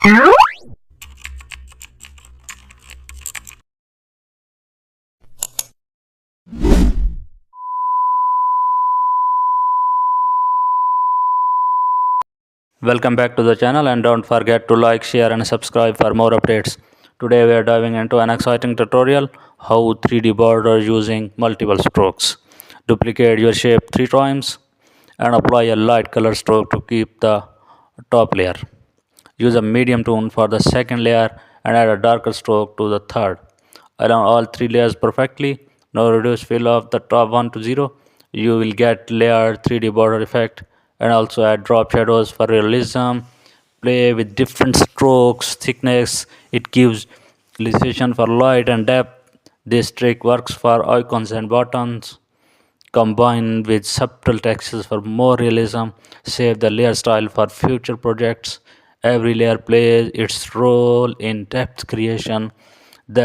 Welcome back to the channel, and don't forget to like, share and subscribe for more updates. Today we are diving into an exciting tutorial how 3D border using multiple strokes. Duplicate your shape 3 times and apply a light color stroke to keep the top layer. Use a medium tone for the second layer and add a darker stroke to the third. Align all 3 layers perfectly. Now reduce fill of the top 1 to 0. You will get layered 3D border effect, and also add drop shadows for realism. Play with different strokes, thickness. It gives illusion for light and depth. This trick works for icons and buttons. Combine with subtle textures for more realism. Save the layer style for future projects. Every layer plays its role in depth creation. The